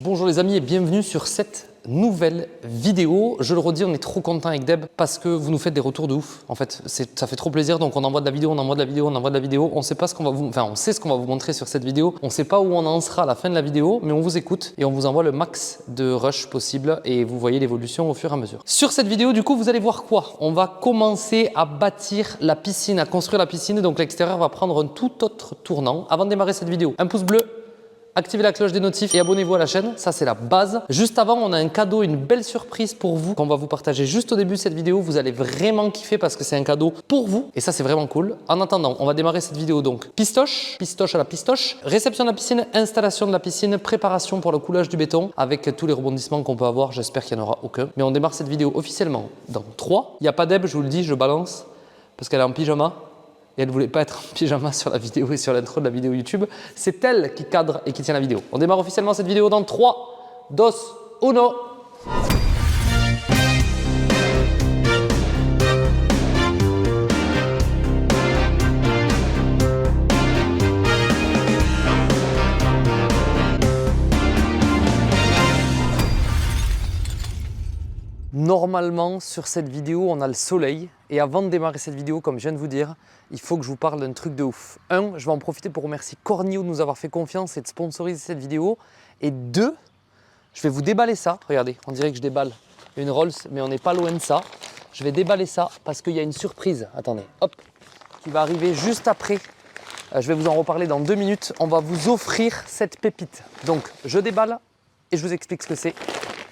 Bonjour les amis et bienvenue sur cette nouvelle vidéo. Je le redis, on est trop content avec Deb parce que vous nous faites des retours de ouf. En fait, ça fait trop plaisir. Donc on envoie de la vidéo, on envoie de la vidéo, on envoie de la vidéo. On sait pas ce qu'on va vous, on sait ce qu'on va vous montrer sur cette vidéo. On sait pas où on en sera à la fin de la vidéo, mais on vous écoute et on vous envoie le max de rush possible et vous voyez l'évolution au fur et à mesure. Sur cette vidéo, du coup, vous allez voir quoi? On va commencer à bâtir la piscine, à construire la piscine. Donc l'extérieur va prendre un tout autre tournant. Avant de démarrer cette vidéo, un pouce bleu. Activez la cloche des notifs et abonnez-vous à la chaîne, ça c'est la base. Juste avant, on a un cadeau, une belle surprise pour vous qu'on va vous partager juste au début de cette vidéo. Vous allez vraiment kiffer parce que c'est un cadeau pour vous et ça c'est vraiment cool. En attendant, on va démarrer cette vidéo donc pistoche à la pistoche, réception de la piscine, installation de la piscine, préparation pour le coulage du béton avec tous les rebondissements qu'on peut avoir. J'espère qu'il n'y en aura aucun. Mais on démarre cette vidéo officiellement dans 3. Il n'y a pas d'Eb, je vous le dis, je balance parce qu'elle est en pyjama. Et elle ne voulait pas être en pyjama sur la vidéo et sur l'intro de la vidéo YouTube. C'est elle qui cadre et qui tient la vidéo. On démarre officiellement cette vidéo dans 3, 2, 1. Normalement, sur cette vidéo, on a le soleil. Et avant de démarrer cette vidéo, comme je viens de vous dire, il faut que je vous parle d'un truc de ouf. 1, je vais en profiter pour remercier Cornio de nous avoir fait confiance et de sponsoriser cette vidéo. Et 2, je vais vous déballer ça. Regardez, on dirait que je déballe une Rolls, mais on n'est pas loin de ça. Je vais déballer ça parce qu'il y a une surprise. Attendez, hop, qui va arriver juste après. Je vais vous en reparler dans 2 minutes. On va vous offrir cette pépite. Donc, je déballe et je vous explique ce que c'est.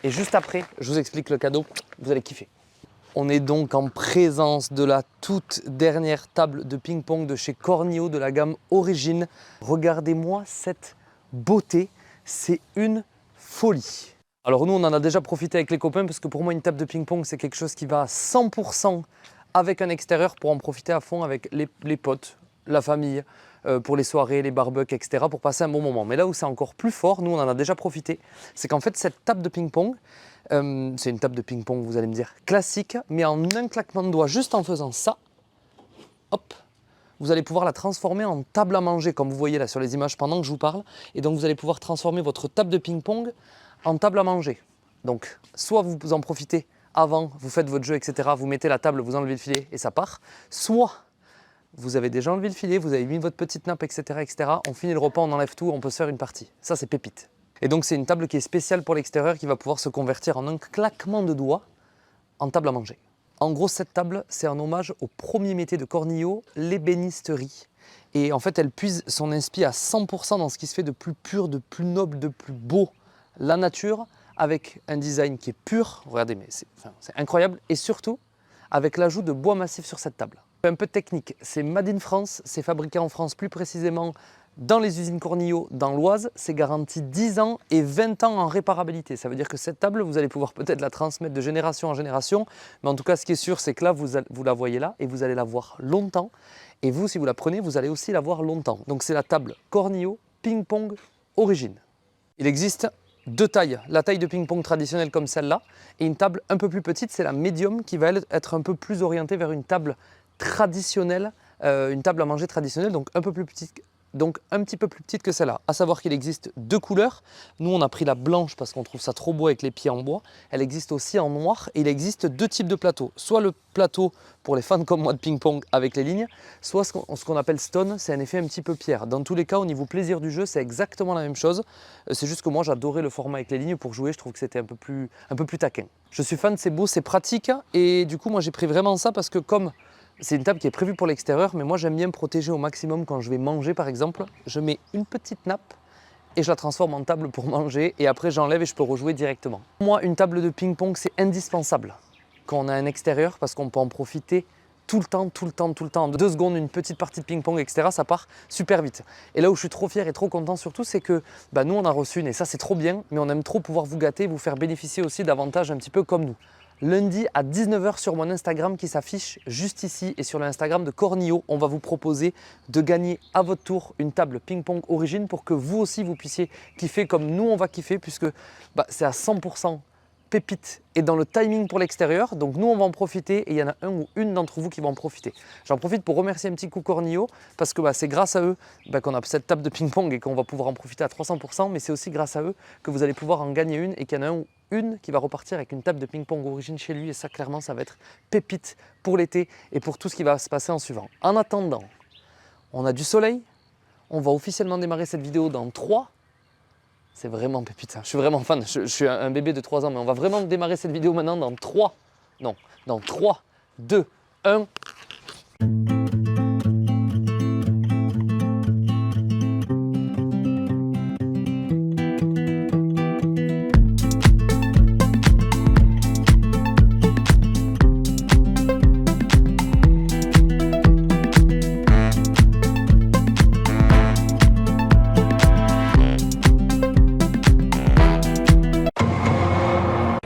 Et juste après, je vous explique le cadeau, vous allez kiffer. On est donc en présence de la toute dernière table de ping-pong de chez Cornio de la gamme Origine. Regardez-moi cette beauté, c'est une folie. Alors nous, on en a déjà profité avec les copains parce que pour moi, une table de ping-pong, c'est quelque chose qui va à 100% avec un extérieur pour en profiter à fond avec les potes, la famille, pour les soirées, les barbecues, etc. pour passer un bon moment. Mais là où c'est encore plus fort, nous on en a déjà profité, c'est qu'en fait cette table de ping-pong, c'est une table de ping-pong, vous allez me dire, classique, mais en un claquement de doigts, juste en faisant ça, hop, vous allez pouvoir la transformer en table à manger, comme vous voyez là sur les images pendant que je vous parle. Et donc vous allez pouvoir transformer votre table de ping-pong en table à manger. Donc soit vous en profitez avant, vous faites votre jeu, etc. Vous mettez la table, vous enlevez le filet et ça part. Soit vous avez déjà enlevé le filet, vous avez mis votre petite nappe, etc., etc. On finit le repas, on enlève tout, on peut se faire une partie. Ça, c'est pépite. Et donc, c'est une table qui est spéciale pour l'extérieur, qui va pouvoir se convertir en un claquement de doigts en table à manger. En gros, cette table, c'est un hommage au premier métier de Cornio, l'ébénisterie. Et en fait, elle puise son inspi à 100% dans ce qui se fait de plus pur, de plus noble, de plus beau. La nature, avec un design qui est pur. Regardez, mais c'est incroyable. Et surtout, avec l'ajout de bois massif sur cette table. Un peu de technique, c'est made in France, c'est fabriqué en France plus précisément dans les usines Cornio dans l'Oise, c'est garanti 10 ans et 20 ans en réparabilité. Ça veut dire que cette table, vous allez pouvoir peut-être la transmettre de génération en génération, mais en tout cas ce qui est sûr c'est que là vous la voyez là et vous allez la voir longtemps et vous si vous la prenez vous allez aussi la voir longtemps. Donc c'est la table Cornio ping-pong Origine. Il existe 2 tailles, la taille de ping-pong traditionnelle comme celle-là et une table un peu plus petite, c'est la médium qui va être un peu plus orientée vers une table traditionnelle, une table à manger traditionnelle, donc un peu plus petite, donc un petit peu plus petite que celle-là. À savoir qu'il existe 2 couleurs. Nous, on a pris la blanche parce qu'on trouve ça trop beau avec les pieds en bois. Elle existe aussi en noir et il existe 2 types de plateaux. Soit le plateau pour les fans comme moi de ping-pong avec les lignes, soit ce qu'on appelle stone, c'est un effet un petit peu pierre. Dans tous les cas, au niveau plaisir du jeu, c'est exactement la même chose. C'est juste que moi, j'adorais le format avec les lignes pour jouer. Je trouve que c'était un peu plus taquin. Je suis fan, c'est beau, c'est pratique et du coup, moi, j'ai pris vraiment ça parce que comme c'est une table qui est prévue pour l'extérieur, mais moi j'aime bien me protéger au maximum quand je vais manger par exemple. Je mets une petite nappe et je la transforme en table pour manger et après j'enlève et je peux rejouer directement. Pour moi, une table de ping-pong, c'est indispensable quand on a un extérieur parce qu'on peut en profiter tout le temps. En 2 secondes, une petite partie de ping-pong, etc., ça part super vite. Et là où je suis trop fier et trop content surtout, c'est que nous on a reçu une et ça c'est trop bien, mais on aime trop pouvoir vous gâter, vous faire bénéficier aussi d'avantages un petit peu comme nous. Lundi à 19 h sur mon Instagram qui s'affiche juste ici et sur l'Instagram de Cornio, on va vous proposer de gagner à votre tour une table ping-pong Origine pour que vous aussi vous puissiez kiffer comme nous on va kiffer puisque c'est à 100% pépite est dans le timing pour l'extérieur. Donc nous, on va en profiter et il y en a un ou une d'entre vous qui va en profiter. J'en profite pour remercier un petit coup Cornio parce que c'est grâce à eux qu'on a cette table de ping-pong et qu'on va pouvoir en profiter à 300%. Mais c'est aussi grâce à eux que vous allez pouvoir en gagner une et qu'il y en a un ou une qui va repartir avec une table de ping-pong origine chez lui. Et ça, clairement, ça va être pépite pour l'été et pour tout ce qui va se passer en suivant. En attendant, on a du soleil. On va officiellement démarrer cette vidéo dans 3. C'est vraiment pépite ça. Je suis vraiment fan. Je suis un bébé de 3 ans, mais on va vraiment démarrer cette vidéo maintenant dans 3. Non, dans 3, 2, 1.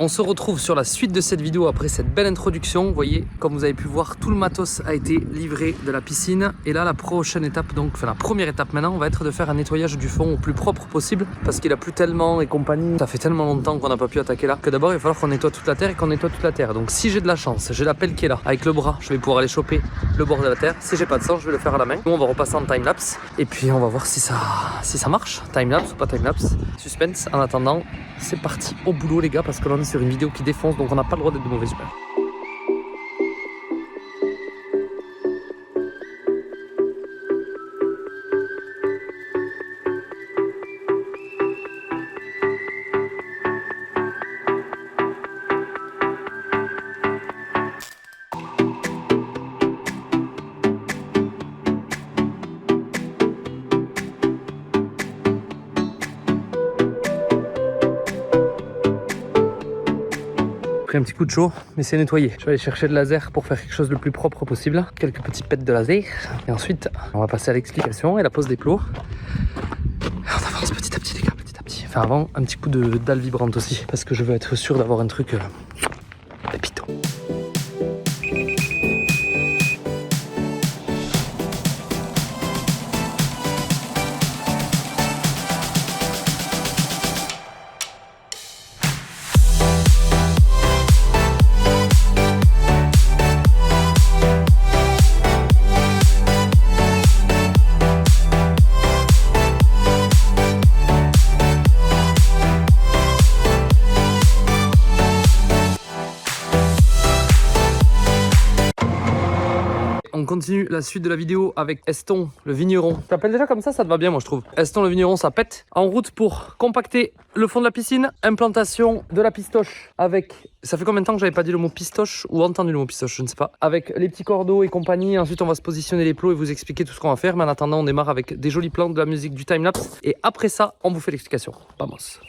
On se retrouve sur la suite de cette vidéo après cette belle introduction. Vous voyez, comme vous avez pu voir, tout le matos a été livré de la piscine. Et là, la prochaine étape, donc, enfin la première étape maintenant, va être de faire un nettoyage du fond au plus propre possible. Parce qu'il a plu tellement et compagnie. Ça fait tellement longtemps qu'on n'a pas pu attaquer là que d'abord, il va falloir qu'on nettoie toute la terre et qu'on nettoie toute la terre. Donc si j'ai de la chance, j'ai la pelle qui est là. Avec le bras, je vais pouvoir aller choper le bord de la terre. Si j'ai pas de sang, je vais le faire à la main. Nous, on va repasser en time-lapse. Et puis, on va voir si ça marche. Time-lapse ou pas time-lapse. Suspense. En attendant, c'est parti au boulot les gars, parce que là on est sur une vidéo qui défonce, donc on n'a pas le droit d'être de mauvaise humeur. Pris un petit coup de chaud, mais c'est nettoyé. Je vais aller chercher de laser pour faire quelque chose le plus propre possible. Quelques petits pets de laser. Et ensuite, on va passer à l'explication et la pose des plots. On avance petit à petit les gars, petit à petit. Enfin avant, un petit coup de dalle vibrante aussi. Parce que je veux être sûr d'avoir un truc pépito. On continue la suite de la vidéo avec Eston, le vigneron. Tu t'appelles déjà comme ça te va bien moi je trouve. Eston, le vigneron, ça pète. En route pour compacter le fond de la piscine. Implantation de la pistoche avec... Ça fait combien de temps que j'avais pas dit le mot pistoche ou entendu le mot pistoche, je ne sais pas. Avec les petits cordeaux et compagnie. Ensuite on va se positionner les plots et vous expliquer tout ce qu'on va faire. Mais en attendant on démarre avec des jolis plans, de la musique, du timelapse. Et après ça on vous fait l'explication. Vamos.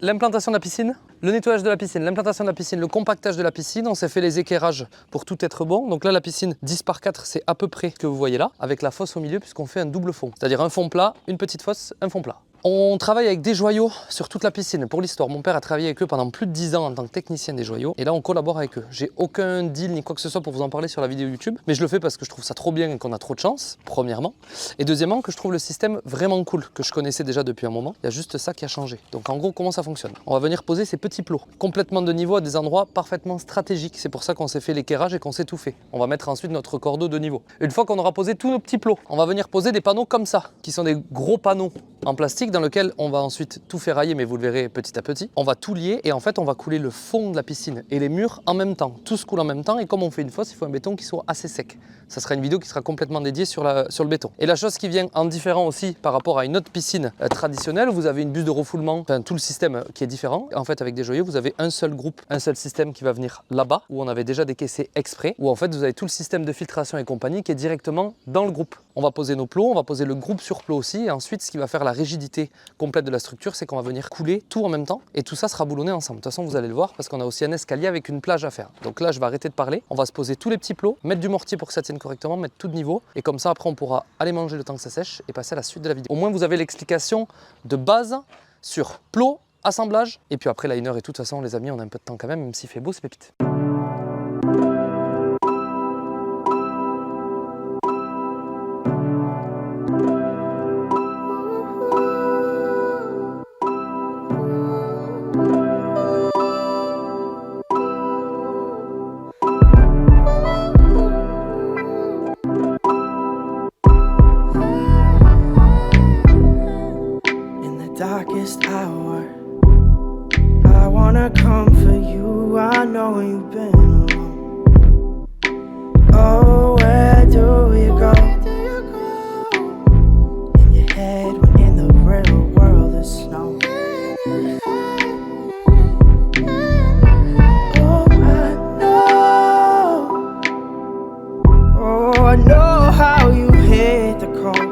l'implantation de la piscine, le nettoyage de la piscine, l'implantation de la piscine, le compactage de la piscine. On s'est fait les équerrages pour tout être bon. Donc là, la piscine 10 par 4, c'est à peu près ce que vous voyez là, avec la fosse au milieu, puisqu'on fait un double fond. C'est-à-dire un fond plat, une petite fosse, un fond plat. On travaille avec des joyaux sur toute la piscine. Pour l'histoire, mon père a travaillé avec eux pendant plus de 10 ans en tant que technicien des joyaux. Et là, on collabore avec eux. J'ai aucun deal ni quoi que ce soit pour vous en parler sur la vidéo YouTube. Mais je le fais parce que je trouve ça trop bien et qu'on a trop de chance, premièrement. Et deuxièmement, que je trouve le système vraiment cool, que je connaissais déjà depuis un moment. Il y a juste ça qui a changé. Donc en gros, comment ça fonctionne? On va venir poser ces petits plots, complètement de niveau à des endroits parfaitement stratégiques. C'est pour ça qu'on s'est fait l'équerrage et qu'on s'est tout fait. On va mettre ensuite notre cordeau de niveau. Une fois qu'on aura posé tous nos petits plots, on va venir poser des panneaux comme ça, qui sont des gros panneaux en plastique dans lesquels on va ensuite tout ferrailler, mais vous le verrez petit à petit. On va tout lier et en fait on va couler le fond de la piscine et les murs en même temps. Tout se coule en même temps et comme on fait une fosse, il faut un béton qui soit assez sec. Ça sera une vidéo qui sera complètement dédiée sur le béton. Et la chose qui vient en différent aussi par rapport à une autre piscine traditionnelle, vous avez une buse de refoulement, enfin tout le système qui est différent. En fait avec des joyaux, vous avez un seul groupe, un seul système qui va venir là-bas, où on avait déjà décaissé exprès, où en fait vous avez tout le système de filtration et compagnie qui est directement dans le groupe. On va poser nos plots, on va poser le groupe sur plot aussi et ensuite ce qui va faire la rigidité complète de la structure, c'est qu'on va venir couler tout en même temps et tout ça sera boulonné ensemble. De toute façon, vous allez le voir parce qu'on a aussi un escalier avec une plage à faire. Donc là, je vais arrêter de parler. On va se poser tous les petits plots, mettre du mortier pour que ça tienne correctement, mettre tout de niveau et comme ça, après, on pourra aller manger le temps que ça sèche et passer à la suite de la vidéo. Au moins, vous avez l'explication de base sur plot, assemblage et puis après liner et tout. De toute façon, les amis, on a un peu de temps quand même s'il fait beau, c'est pépite. Darkest hour, I wanna come for you. I know you've been alone. Oh, where do you go? In your head when in the real world is snow. Oh, I know how you hit the cold.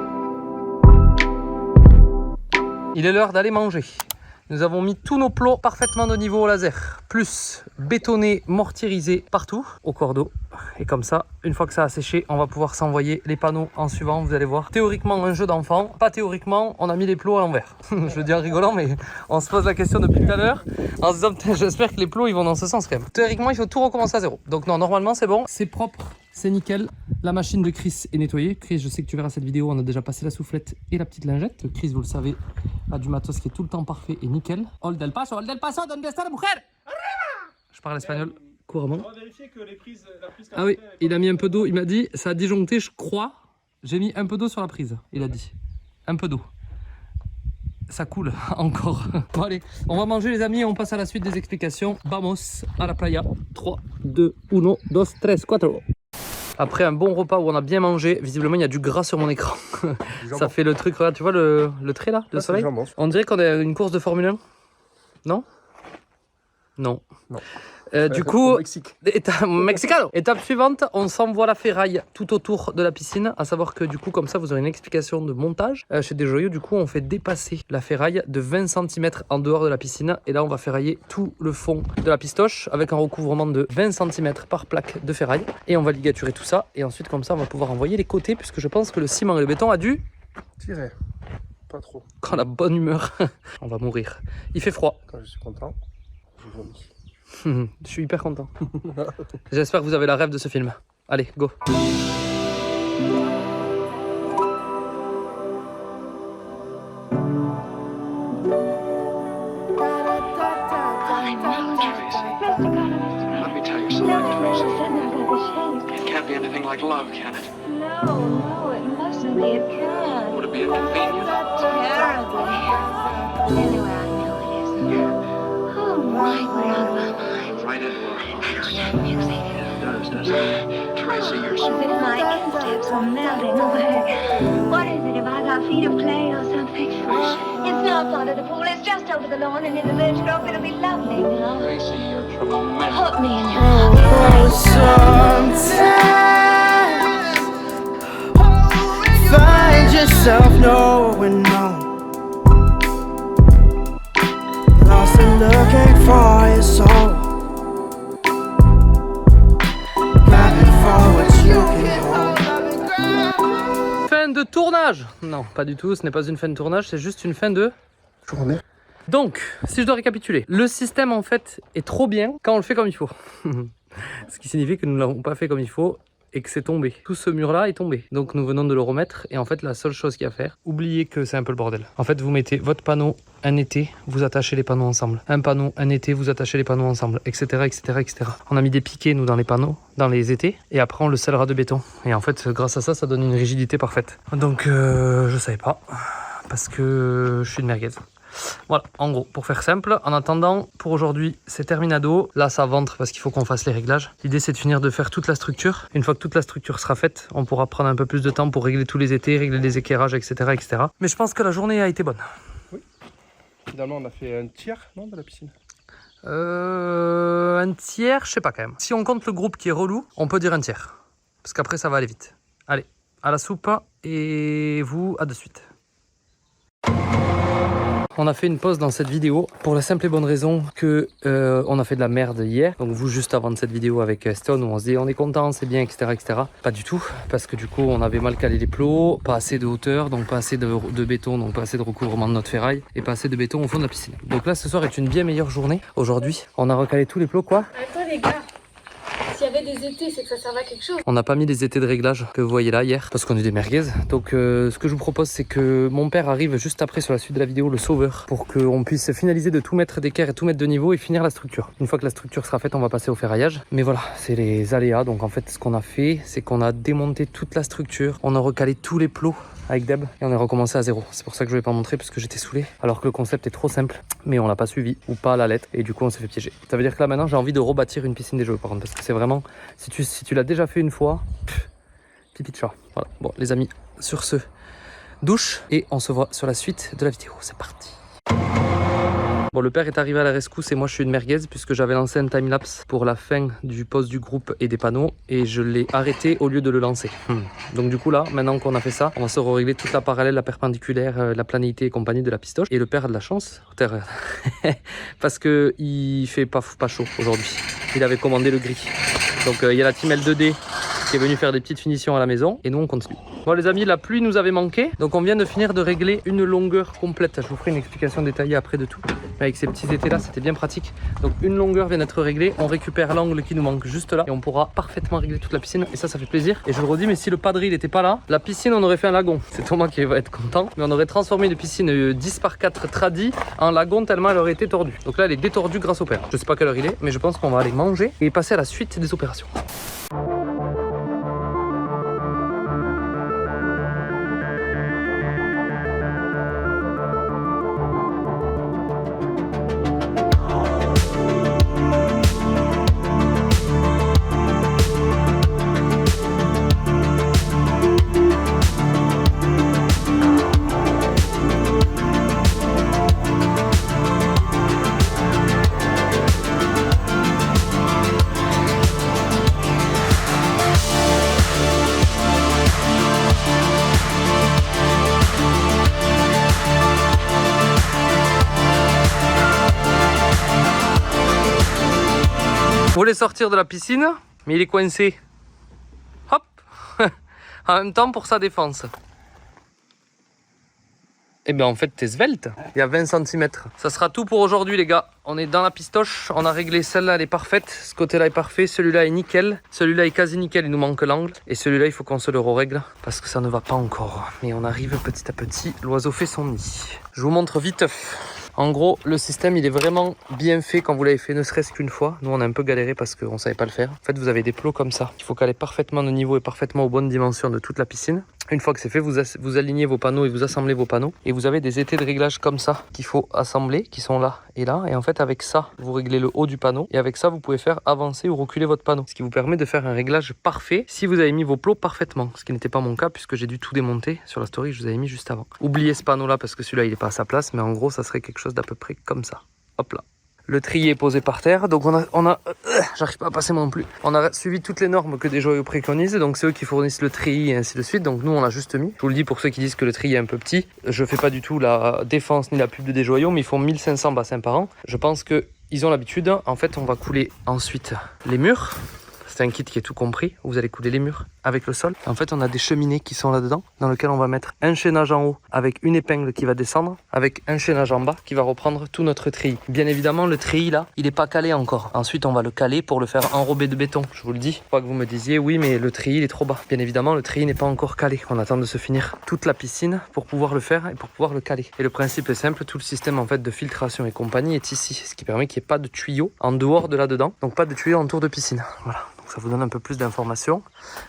Il est l'heure d'aller manger. Nous avons mis tous nos plots parfaitement de niveau au laser, plus bétonné, mortierisé partout au cordeau. Et comme ça, une fois que ça a séché, on va pouvoir s'envoyer les panneaux en suivant, vous allez voir. Théoriquement, un jeu d'enfant, pas théoriquement, on a mis les plots à l'envers. Je le dis en rigolant, mais on se pose la question depuis tout à l'heure en se disant, j'espère que les plots ils vont dans ce sens quand même. Théoriquement, il faut tout recommencer à zéro. Donc non, normalement c'est bon, c'est propre, c'est nickel. La machine de Chris est nettoyée. Chris, je sais que tu verras cette vidéo, on a déjà passé la soufflette et la petite lingette. Chris, vous le savez, a du matos qui est tout le temps parfait et nickel. Hold el paso, donde está la mujer? Je parle espagnol couramment. On va vérifier que la prise Ah oui, il a mis un peu d'eau, il m'a dit, ça a disjoncté, je crois. J'ai mis un peu d'eau sur la prise, il a dit. Un peu d'eau. Ça coule encore. Bon allez, on va manger les amis et on passe à la suite des explications. Vamos à la playa. 3, 2, 1, 2, 3, 4. Après un bon repas où on a bien mangé, visiblement il y a du gras sur mon écran. Ça fait le truc, regarde, tu vois le trait là, le soleil. On dirait qu'on est à une course de Formule 1. Non? Non. Non. Du coup, Mexique. Mexicano. Étape suivante, on s'envoie la ferraille tout autour de la piscine. À savoir que du coup, comme ça, vous aurez une explication de montage. Chez des joyaux, du coup, on fait dépasser la ferraille de 20 cm en dehors de la piscine. Et là, on va ferrailler tout le fond de la pistoche avec un recouvrement de 20 cm par plaque de ferraille. Et on va ligaturer tout ça. Et ensuite, comme ça, on va pouvoir envoyer les côtés puisque je pense que le ciment et le béton a dû Tirer. Pas trop. Quand la bonne humeur. On va mourir. Il fait froid. Quand je suis content, je vomis. Je suis hyper content. J'espère que vous avez la rêve de ce film. Allez, go. Let me tell you something, Teresa. It can't be anything like love, can it? No, it mustn't be. It can't. Would it be inconvenient? Terribly. Anyway, I know it isn't. Oh my, we're out of our minds. Right into our hearts. Music. It does it? Teresa, you're so... Is it my instincts are melting away? What is it, about our feet of clay or something? It's not under the pool, it's just over the lawn and in the birch grove. It'll be lovely now. Teresa, you're tremendous. Put me in your pocket. Sometimes find yourself nowhere, no. Lost in your soul. Grab it for what you can hold. Fin de tournage. Non, pas du tout, ce n'est pas une fin de tournage, c'est juste une fin de Journée. Donc, si je dois récapituler, le système en fait est trop bien quand on le fait comme il faut. Ce qui signifie que nous ne l'avons pas fait comme il faut et que c'est tombé. Tout ce mur-là est tombé. Donc nous venons de le remettre et en fait la seule chose qu'il y a à faire, oubliez que c'est un peu le bordel. En fait vous mettez votre panneau un été, vous attachez les panneaux ensemble. Un panneau un été, vous attachez les panneaux ensemble, etc. etc., etc. On a mis des piquets nous dans les panneaux, dans les étés et après on le scellera de béton. Et en fait grâce à ça, ça donne une rigidité parfaite. Donc je savais pas parce que je suis une merguez. Voilà, en gros, pour faire simple, en attendant, pour aujourd'hui, c'est terminado. Là, ça ventre parce qu'il faut qu'on fasse les réglages. L'idée, c'est de finir de faire toute la structure. Une fois que toute la structure sera faite, on pourra prendre un peu plus de temps pour régler tous les étés, régler les éclairages, etc., etc. Mais je pense que la journée a été bonne. Oui. Finalement, on a fait un tiers, non, de la piscine. Un tiers, je sais pas quand même. Si on compte le groupe qui est relou, on peut dire un tiers. Parce qu'après, ça va aller vite. Allez, à la soupe et vous, à de suite. On a fait une pause dans cette vidéo pour la simple et bonne raison que on a fait de la merde hier. Donc vous, juste avant de cette vidéo avec Stone, où on se dit on est content, c'est bien, etc., etc. Pas du tout, parce que du coup on avait mal calé les plots, pas assez de hauteur, donc pas assez de béton, donc pas assez de recouvrement de notre ferraille et pas assez de béton au fond de la piscine. Donc là ce soir est une bien meilleure journée. Aujourd'hui on a recalé tous les plots, quoi. Attends les gars, s'il y avait des étés, c'est que ça servait à quelque chose. On n'a pas mis les étés de réglage que vous voyez là hier parce qu'on est des merguez. Donc ce que je vous propose, c'est que mon père arrive juste après sur la suite de la vidéo, le sauveur, pour qu'on puisse finaliser de tout mettre d'équerre et tout mettre de niveau et finir la structure. Une fois que la structure sera faite, on va passer au ferraillage. Mais voilà, c'est les aléas. Donc en fait, ce qu'on a fait, c'est qu'on a démonté toute la structure, on a recalé tous les plots avec Deb et on est recommencé à zéro. C'est pour ça que je ne vais pas montrer parce que j'étais saoulé. Alors que le concept est trop simple, mais on l'a pas suivi ou pas à la lettre et du coup on s'est fait piéger. Ça veut dire que là maintenant j'ai envie de rebâtir une piscine des jeux par contre parce que c'est vraiment, si tu l'as déjà fait une fois, pipi de chat. Voilà. Bon les amis, sur ce, douche et on se voit sur la suite de la vidéo. C'est parti. Bon, le père est arrivé à la rescousse et moi je suis une merguez puisque j'avais lancé un timelapse pour la fin du poste du groupe et des panneaux et je l'ai arrêté au lieu de le lancer. Donc du coup là, maintenant qu'on a fait ça, on va se régler toute la parallèle, la perpendiculaire, la planéité et compagnie de la pistoche. Et le père a de la chance, parce que il fait pas chaud aujourd'hui. Il avait commandé le gris. Donc il y a la team L2D qui est venue faire des petites finitions à la maison et nous on continue. Bon les amis, la pluie nous avait manqué, donc on vient de finir de régler une longueur complète. Je vous ferai une explication détaillée après de tout. Mais avec ces petits étés là, c'était bien pratique. Donc une longueur vient d'être réglée, on récupère l'angle qui nous manque juste là et on pourra parfaitement régler toute la piscine et ça fait plaisir. Et je le redis, mais si le padril n'était pas là, la piscine on aurait fait un lagon. C'est Thomas qui va être content, mais on aurait transformé une piscine 10 par 4 tradie en lagon tellement elle aurait été tordue. Donc là elle est détordue grâce au père. Je sais pas quelle heure il est, mais je pense qu'on va aller manger et passer à la suite des opérations. Vous voulez sortir de la piscine, mais il est coincé. Hop. En même temps pour sa défense. Eh bien en fait t'es svelte. Il y a 20 cm. Ça sera tout pour aujourd'hui les gars. On est dans la pistoche. On a réglé celle-là, elle est parfaite. Ce côté-là est parfait. Celui-là est nickel. Celui-là est quasi nickel. Il nous manque l'angle. Et celui-là il faut qu'on se le règle parce que ça ne va pas encore. Mais on arrive petit à petit. L'oiseau fait son nid. Je vous montre vite. En gros, le système, il est vraiment bien fait quand vous l'avez fait ne serait-ce qu'une fois. Nous, on a un peu galéré parce qu'on ne savait pas le faire. En fait, vous avez des plots comme ça. Il faut caler parfaitement de niveau et parfaitement aux bonnes dimensions de toute la piscine. Une fois que c'est fait, vous alignez vos panneaux et vous assemblez vos panneaux. Et vous avez des étais de réglage comme ça qu'il faut assembler, qui sont là et là. Et en fait, avec ça, vous réglez le haut du panneau. Et avec ça, vous pouvez faire avancer ou reculer votre panneau. Ce qui vous permet de faire un réglage parfait si vous avez mis vos plots parfaitement. Ce qui n'était pas mon cas puisque j'ai dû tout démonter sur la story que je vous avais mis juste avant. Oubliez ce panneau-là parce que celui-là, il n'est pas à sa place. Mais en gros, ça serait quelque chose d'à peu près comme ça. Hop là. Le trier est posé par terre, donc on a j'arrive pas à passer moi non plus. On a suivi toutes les normes que des joyaux préconisent, donc c'est eux qui fournissent le tri et ainsi de suite. Donc nous on l'a juste mis. Je vous le dis pour ceux qui disent que le tri est un peu petit, je fais pas du tout la défense ni la pub des joyaux, mais ils font 1500 bassins par an. Je pense que ils ont l'habitude. En fait, on va couler ensuite les murs. C'est un kit qui est tout compris. Vous allez couler les murs avec le sol. En fait, on a des cheminées qui sont là-dedans, dans lesquelles on va mettre un chaînage en haut avec une épingle qui va descendre, avec un chaînage en bas qui va reprendre tout notre treillis. Bien évidemment, le treillis là, il n'est pas calé encore. Ensuite, on va le caler pour le faire enrober de béton. Je vous le dis. Pas que vous me disiez, oui, mais le treillis il est trop bas. Bien évidemment, le treillis n'est pas encore calé. On attend de se finir toute la piscine pour pouvoir le faire et pour pouvoir le caler. Et le principe est simple. Tout le système en fait de filtration et compagnie est ici, ce qui permet qu'il n'y ait pas de tuyaux en dehors de là-dedans. Donc pas de tuyaux en tour de piscine. Voilà. Ça vous donne un peu plus d'informations.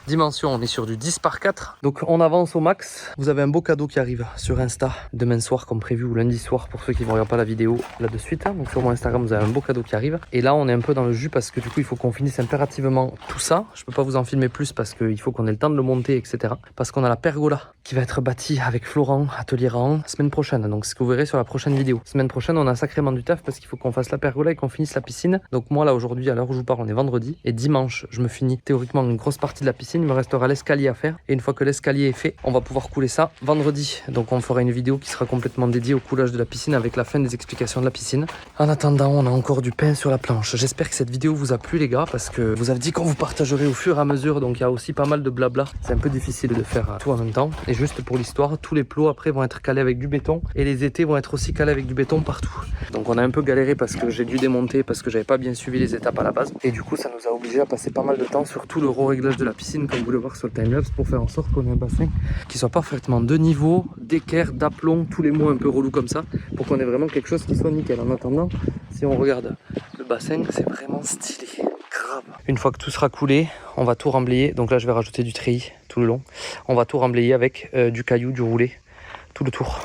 Dimension, on est sur du 10 par 4. Donc on avance au max. Vous avez un beau cadeau qui arrive sur Insta demain soir comme prévu ou lundi soir pour ceux qui ne regarderont pas la vidéo là de suite. Donc sur mon Instagram, vous avez un beau cadeau qui arrive. Et là, on est un peu dans le jus parce que du coup, il faut qu'on finisse impérativement tout ça. Je ne peux pas vous en filmer plus parce qu'il faut qu'on ait le temps de le monter, etc. Parce qu'on a la pergola qui va être bâtie avec Florent, Atelier Rahan, semaine prochaine. Donc ce que vous verrez sur la prochaine vidéo. Semaine prochaine, on a sacrément du taf parce qu'il faut qu'on fasse la pergola et qu'on finisse la piscine. Donc moi là aujourd'hui, à l'heure où je vous parle, on est vendredi. Et dimanche, je me finis théoriquement une grosse partie de la piscine. Il me restera l'escalier à faire. Et une fois que l'escalier est fait, on va pouvoir couler ça vendredi. Donc on fera une vidéo qui sera complètement dédiée au coulage de la piscine avec la fin des explications de la piscine. En attendant, on a encore du pain sur la planche. J'espère que cette vidéo vous a plu les gars parce que vous avez dit qu'on vous partagerait au fur et à mesure. Donc il y a aussi pas mal de blabla. C'est un peu difficile de faire tout en même temps. Et juste pour l'histoire, tous les plots après vont être calés avec du béton. Et les étais vont être aussi calés avec du béton partout. Donc on a un peu galéré parce que j'ai dû démonter parce que j'avais pas bien suivi les étapes à la base. Et du coup ça nous a obligé à passer pas mal de temps sur tout le réglage de la piscine comme vous le voyez sur le timelapse pour faire en sorte qu'on ait un bassin qui soit parfaitement de niveau, d'équerre, d'aplomb, tous les mots un peu relous comme ça pour qu'on ait vraiment quelque chose qui soit nickel. En attendant, si on regarde le bassin, c'est vraiment stylé, grave. Une fois que tout sera coulé, on va tout remblayer. Donc là je vais rajouter du treillis tout le long. On va tout remblayer avec du caillou, du roulé, tout le tour.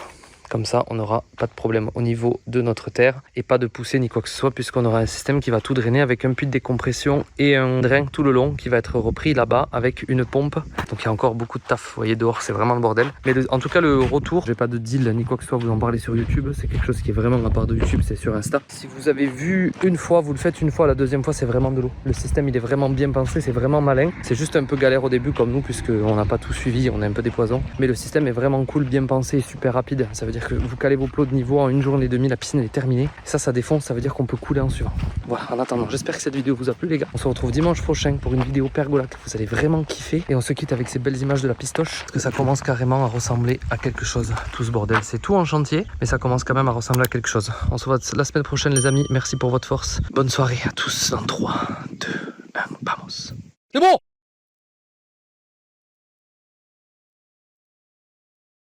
Comme ça, on n'aura pas de problème au niveau de notre terre et pas de poussée ni quoi que ce soit puisqu'on aura un système qui va tout drainer avec un puits de décompression et un drain tout le long qui va être repris là-bas avec une pompe. Donc il y a encore beaucoup de taf. Vous voyez dehors, c'est vraiment le bordel. Mais en tout cas, le retour, j'ai pas de deal ni quoi que ce soit, vous en parlez sur YouTube. C'est quelque chose qui est vraiment à part de YouTube, c'est sur Insta. Si vous avez vu une fois, vous le faites une fois, la deuxième fois, c'est vraiment de l'eau. Le système, il est vraiment bien pensé, c'est vraiment malin. C'est juste un peu galère au début comme nous puisqu'on n'a pas tout suivi, on a un peu des poisons. Mais le système est vraiment cool, bien pensé et super rapide. Ça veut dire que vous calez vos plots de niveau en une journée et demie, la piscine elle est terminée. Ça défonce, ça veut dire qu'on peut couler en suivant. Voilà, en attendant, j'espère que cette vidéo vous a plu les gars. On se retrouve dimanche prochain pour une vidéo pergola que vous allez vraiment kiffer. Et on se quitte avec ces belles images de la pistoche. Parce que ça commence carrément à ressembler à quelque chose. Tout ce bordel, c'est tout en chantier, mais ça commence quand même à ressembler à quelque chose. On se voit la semaine prochaine les amis. Merci pour votre force. Bonne soirée à tous dans 3, 2, 1, vamos. C'est bon!